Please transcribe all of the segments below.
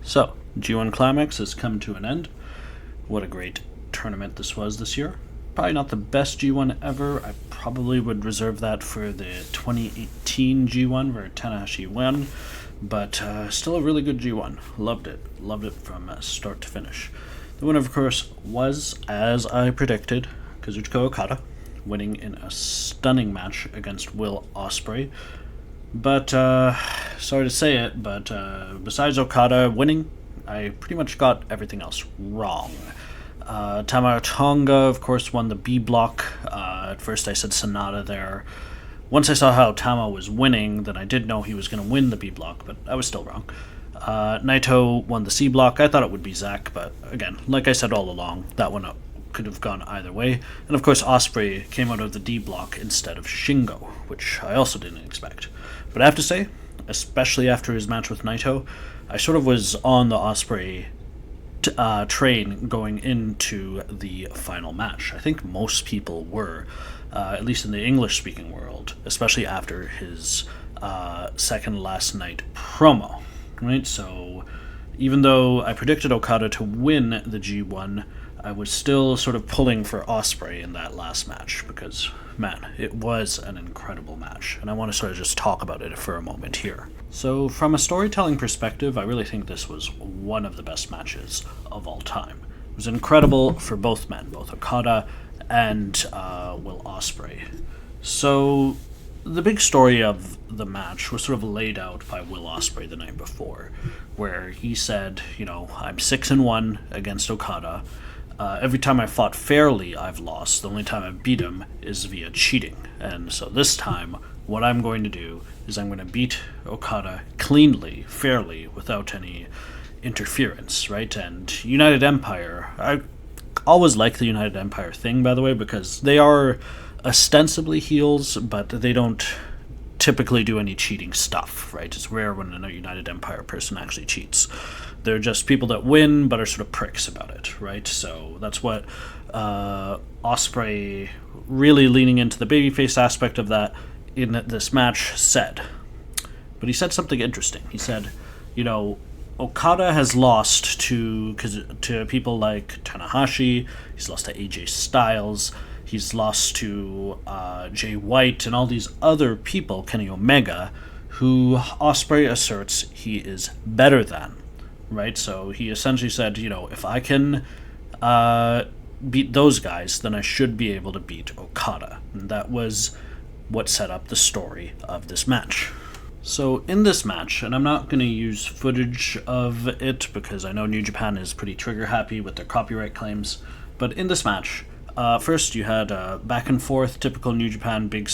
So, G1 Climax has come to an end. What a great tournament this was this year. Probably not the best G1 ever. I probably would reserve that for the 2018 G1 where Tanahashi won, but still a really good G1. Loved it. Loved it from start to finish. The winner, of course, was, as I predicted, Kazuchika Okada, winning in a stunning match against Will Ospreay. But, sorry to say it, but besides Okada winning, I pretty much got everything else wrong. Tama Tonga, of course, won the B block. At first I said Sonata there. Once I saw how Tama was winning, then I did know he was going to win the B block, but I was still wrong. Naito won the C block. I thought it would be Zack, but again, like I said all along, that one could have gone either way. And of course, Ospreay came out of the D block instead of Shingo, which I also didn't expect. But I have to say, especially after his match with Naito, I sort of was on the Ospreay train going into the final match. I think most people were, at least in the English-speaking world, especially after his second last night promo. Right? So even though I predicted Okada to win the G1, I was still sort of pulling for Ospreay in that last match because, man, it was an incredible match, and I want to sort of just talk about it for a moment here. So, from a storytelling perspective, I really think this was one of the best matches of all time. It was incredible for both men, both Okada and Will Ospreay. So, the big story of the match was sort of laid out by Will Ospreay the night before, where he said, I'm 6-1 against Okada. Every time I fought fairly, I've lost. The only time I beat him is via cheating. And so this time, what I'm going to do is I'm going to beat Okada cleanly, fairly, without any interference, right? And United Empire, I always like the United Empire thing, by the way, because they are ostensibly heels, but they don't typically do any cheating stuff, right? It's rare when a United Empire person actually cheats. They're just people that win, but are sort of pricks about it, right? So that's what Ospreay, really leaning into the babyface aspect of that in this match, said. But he said something interesting. He said, Okada has lost to people like Tanahashi, he's lost to AJ Styles, he's lost to Jay White and all these other people, Kenny Omega, who Ospreay asserts he is better than. Right, so he essentially said, if I can beat those guys, then I should be able to beat Okada. And that was what set up the story of this match. So in this match, and I'm not going to use footage of it because I know New Japan is pretty trigger happy with their copyright claims, but in this match, first you had back and forth, typical New Japan big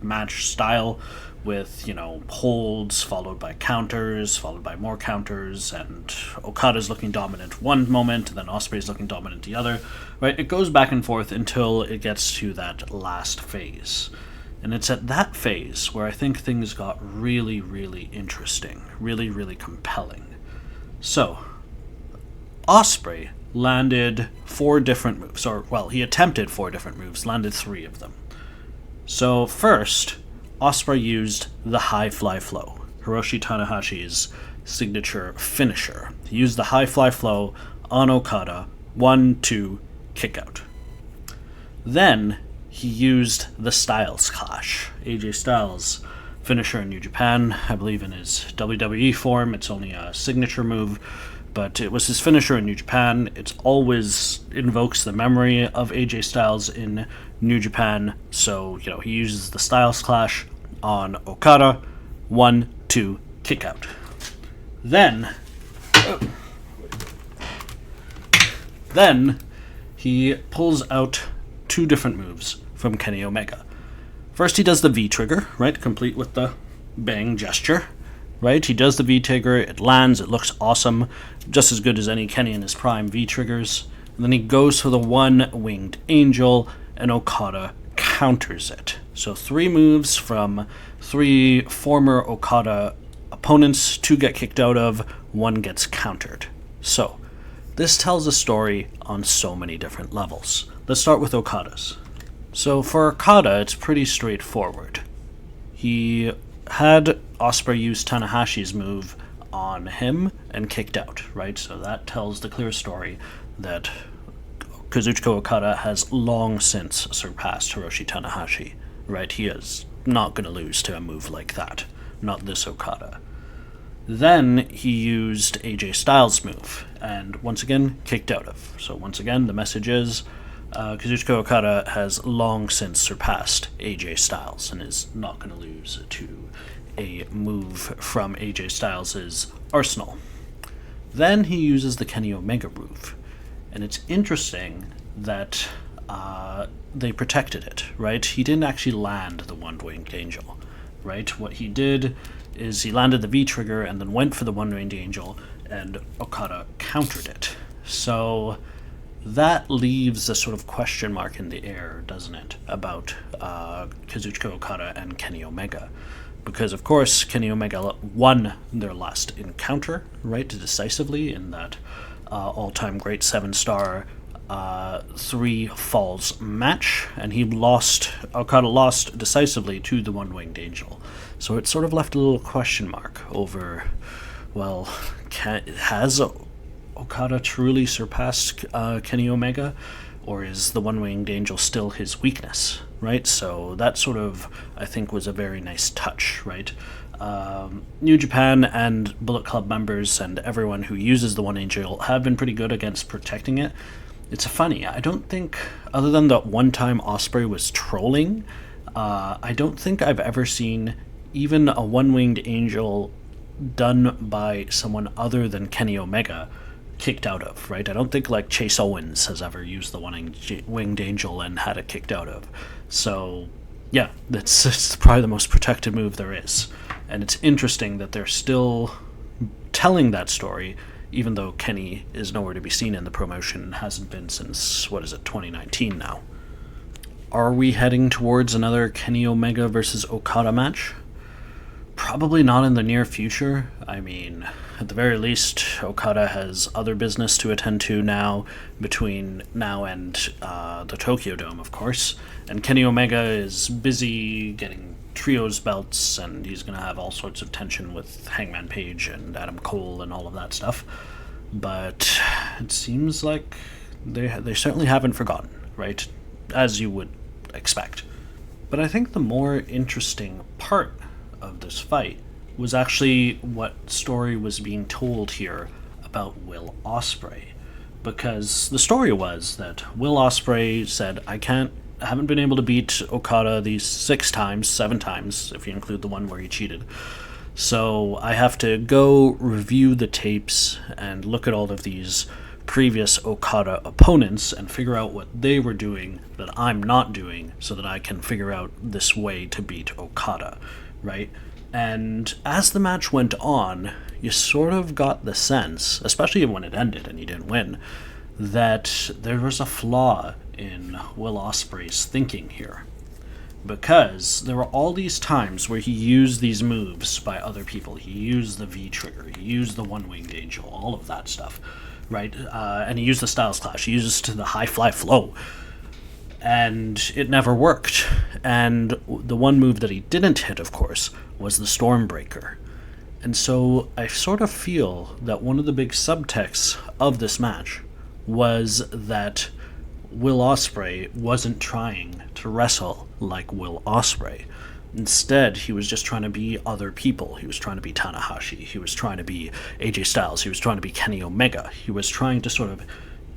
match style, with, holds, followed by counters, followed by more counters, and Okada's looking dominant one moment, and then Ospreay's looking dominant the other, right? It goes back and forth until it gets to that last phase. And it's at that phase where I think things got really, really interesting, really, really compelling. So, Ospreay landed 4 different moves, he attempted 4 different moves, landed 3 of them. So, first, Ospreay used the high fly flow, Hiroshi Tanahashi's signature finisher. He used the high fly flow on Okada, 1-2, kick out. Then he used the Styles Clash, AJ Styles' finisher in New Japan. I believe in his WWE form, it's only a signature move, but it was his finisher in New Japan. It always invokes the memory of AJ Styles in New Japan, so, he uses the Styles Clash on Okada, 1-2, kick out. Then he pulls out 2 different moves from Kenny Omega. First he does the V-trigger, right, complete with the bang gesture, right? He does the V-trigger, it lands, it looks awesome, just as good as any Kenny in his prime V-triggers. And then he goes for the one-winged angel, and Okada counters it. So 3 moves from 3 former Okada opponents, 2 get kicked out of, 1 gets countered. So, this tells a story on so many different levels. Let's start with Okada's. So for Okada, it's pretty straightforward. He had Ospreay use Tanahashi's move on him and kicked out, right? So that tells the clear story that Kazuchika Okada has long since surpassed Hiroshi Tanahashi, right? He is not going to lose to a move like that, not this Okada. Then he used AJ Styles' move, and once again, kicked out of. So once again, the message is Kazuchika Okada has long since surpassed AJ Styles and is not going to lose to a move from AJ Styles' arsenal. Then he uses the Kenny Omega move, and it's interesting that they protected it, right? He didn't actually land the One-Winged Angel, right? What he did is he landed the V-trigger and then went for the One-Winged Angel, and Okada countered it. So that leaves a sort of question mark in the air, doesn't it, about Kazuchika Okada and Kenny Omega. Because, of course, Kenny Omega won their last encounter, right, decisively in that all-time great 7-star 3 falls match, and Okada lost decisively to the One-Winged Angel. So it sort of left a little question mark over, well, has Okada truly surpassed Kenny Omega, or is the One-Winged Angel still his weakness, right? So that sort of, I think, was a very nice touch, right? New Japan and Bullet Club members and everyone who uses the One Angel have been pretty good against protecting it. It's funny, I don't think, other than that one time Ospreay was trolling, I don't think I've ever seen even a One-Winged Angel done by someone other than Kenny Omega kicked out of, right? I don't think like Chase Owens has ever used the One-Winged Angel and had it kicked out of. So yeah, it's probably the most protected move there is. And it's interesting that they're still telling that story, even though Kenny is nowhere to be seen in the promotion and hasn't been since, 2019 now. Are we heading towards another Kenny Omega versus Okada match? Probably not in the near future. I mean, at the very least, Okada has other business to attend to now, between now and the Tokyo Dome, of course. And Kenny Omega is busy getting trios belts, and he's going to have all sorts of tension with Hangman Page and Adam Cole and all of that stuff. But it seems like they certainly haven't forgotten, right? As you would expect. But I think the more interesting part of this fight was actually what story was being told here about Will Ospreay. Because the story was that Will Ospreay said, I haven't been able to beat Okada these 7 times, if you include the one where he cheated. So I have to go review the tapes and look at all of these previous Okada opponents and figure out what they were doing that I'm not doing so that I can figure out this way to beat Okada, right? And as the match went on, you sort of got the sense, especially when it ended and he didn't win, that there was a flaw in Will Ospreay's thinking here. Because there were all these times where he used these moves by other people. He used the V-trigger, he used the One-Winged Angel, all of that stuff, right? And he used the Styles Clash, he used the High Fly Flow. And it never worked. And the one move that he didn't hit, of course, was the Stormbreaker. And so I sort of feel that one of the big subtexts of this match was that Will Ospreay wasn't trying to wrestle like Will Ospreay. Instead, he was just trying to be other people. He was trying to be Tanahashi. He was trying to be AJ Styles. He was trying to be Kenny Omega. He was trying to sort of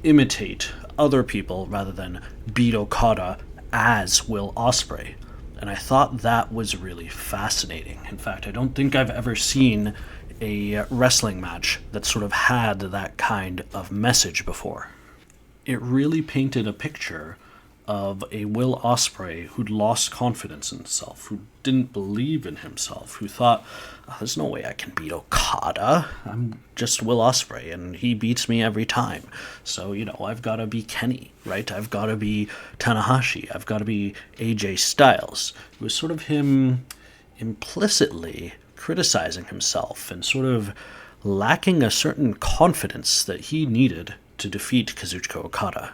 imitate other people rather than beat Okada as Will Ospreay. And I thought that was really fascinating. In fact, I don't think I've ever seen a wrestling match that sort of had that kind of message before. It really painted a picture of a Will Ospreay who'd lost confidence in himself, who didn't believe in himself, who thought, there's no way I can beat Okada. I'm just Will Ospreay, and he beats me every time. So, I've got to be Kenny, right? I've got to be Tanahashi. I've got to be AJ Styles. It was sort of him implicitly criticizing himself and sort of lacking a certain confidence that he needed to defeat Kazuchika Okada.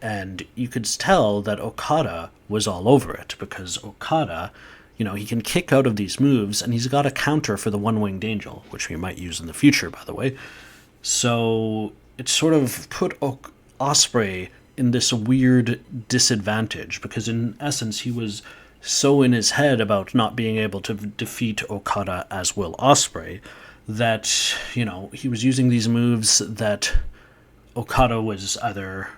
And you could tell that Okada was all over it, because Okada he can kick out of these moves, and he's got a counter for the one-winged angel, which we might use in the future, by the way. So it sort of put Ospreay in this weird disadvantage, because in essence he was so in his head about not being able to defeat Okada as Will Ospreay that, he was using these moves that Okada was either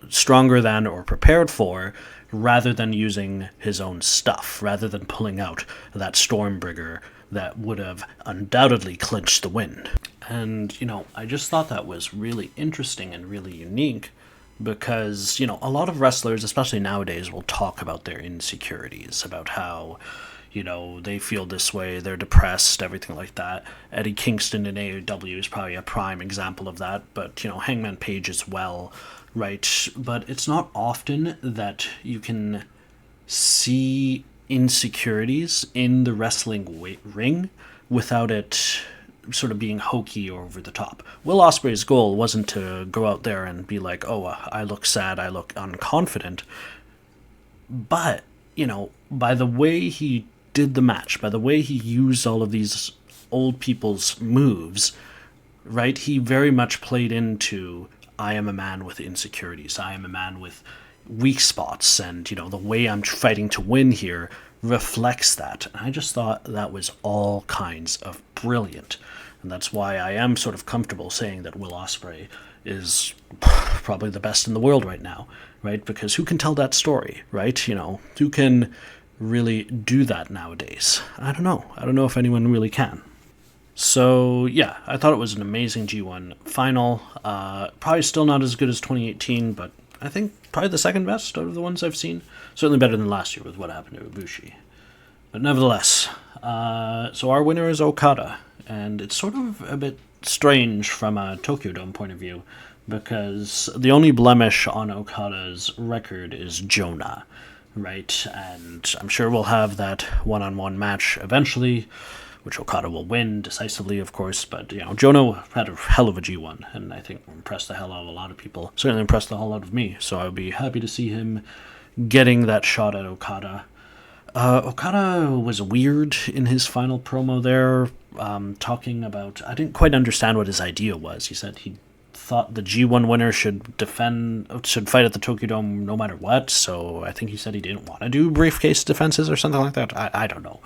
stronger than or prepared for, rather than using his own stuff, rather than pulling out that Stormbringer that would have undoubtedly clinched the win. And, I just thought that was really interesting and really unique because, a lot of wrestlers, especially nowadays, will talk about their insecurities, about how, they feel this way, they're depressed, everything like that. Eddie Kingston in AEW is probably a prime example of that, but, Hangman Page as well, right? But it's not often that you can see insecurities in the wrestling ring without it sort of being hokey or over the top. Will Ospreay's goal wasn't to go out there and be like, oh, I look sad, I look unconfident. But, by the way he did the match, by the way he used all of these old people's moves, right, he very much played into, I am a man with insecurities, I am a man with weak spots, and, the way I'm fighting to win here reflects that. And I just thought that was all kinds of brilliant. And that's why I am sort of comfortable saying that Will Ospreay is probably the best in the world right now, right? Because who can tell that story, right? Who can really do that nowadays? I don't know. I don't know if anyone really can. So, yeah, I thought it was an amazing G1 final. Probably still not as good as 2018, but I think probably the second best out of the ones I've seen. Certainly better than last year with what happened to Ibushi. But nevertheless, so our winner is Okada. And it's sort of a bit strange from a Tokyo Dome point of view, because the only blemish on Okada's record is Jonah, right? And I'm sure we'll have that one-on-one match eventually, which Okada will win decisively, of course. But, Jonah had a hell of a G1, and I think impressed the hell out of a lot of people. Certainly impressed the hell out of me, so I would be happy to see him getting that shot at Okada. Okada was weird in his final promo there, talking about, I didn't quite understand what his idea was. He said he thought the G1 winner should fight at the Tokyo Dome no matter what, so I think he said he didn't want to do briefcase defenses or something like that. I don't know.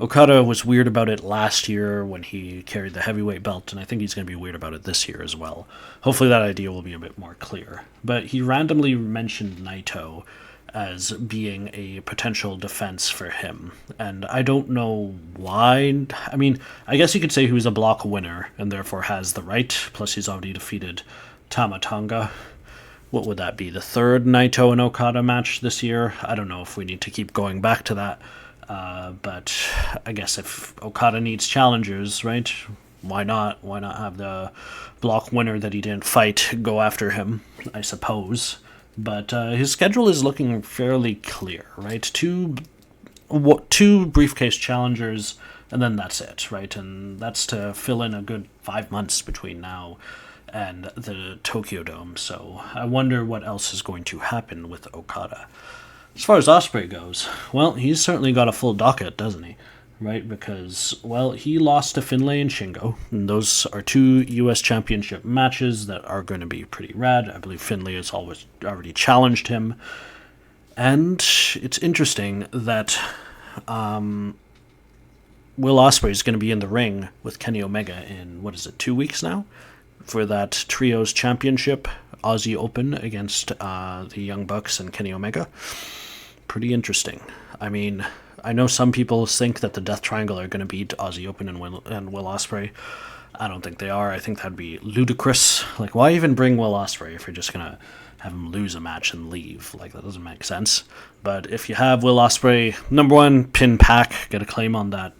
Okada was weird about it last year when he carried the heavyweight belt, and I think he's going to be weird about it this year as well. Hopefully that idea will be a bit more clear. But he randomly mentioned Naito as being a potential defense for him. And I don't know why. I mean, I guess you could say he was a block winner and therefore has the right, plus he's already defeated Tama Tonga. What would that be, the third Naito and Okada match this year? I don't know if we need to keep going back to that. But I guess if Okada needs challengers, right, why not? Why not have the block winner that he didn't fight go after him, I suppose. But his schedule is looking fairly clear, right? Two briefcase challengers, and then that's it, right? And that's to fill in a good 5 months between now and the Tokyo Dome. So I wonder what else is going to happen with Okada. As far as Ospreay goes, well, he's certainly got a full docket, doesn't he? Right, because, well, he lost to Finlay and Shingo, and those are two U.S. Championship matches that are going to be pretty rad. I believe Finlay has already challenged him, and it's interesting that Will Ospreay is going to be in the ring with Kenny Omega in, 2 weeks now, for that Trios Championship, Aussie Open against the Young Bucks and Kenny Omega. Pretty interesting. I mean, I know some people think that the Death Triangle are going to beat Aussie Open and Will Ospreay. I don't think they are. I think that'd be ludicrous. Like, why even bring Will Ospreay if you're just going to have him lose a match and leave? Like, that doesn't make sense. But if you have Will Ospreay, number one, pin Pac, get a claim on that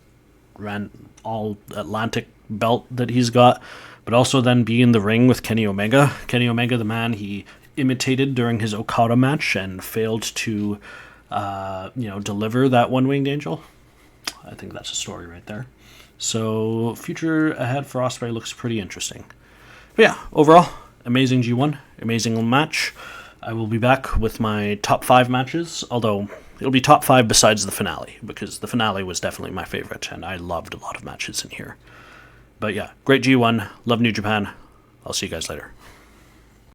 all-Atlantic belt that he's got, but also then be in the ring with Kenny Omega. Kenny Omega, the man he imitated during his Okada match and failed to deliver that one-winged angel. I think that's a story right there. So, future ahead for Ospreay looks pretty interesting. But yeah, overall, amazing G1, amazing match. I will be back with my top 5 matches, although it'll be top 5 besides the finale, because the finale was definitely my favorite, and I loved a lot of matches in here. But yeah, great G1. Love New Japan. I'll see you guys later.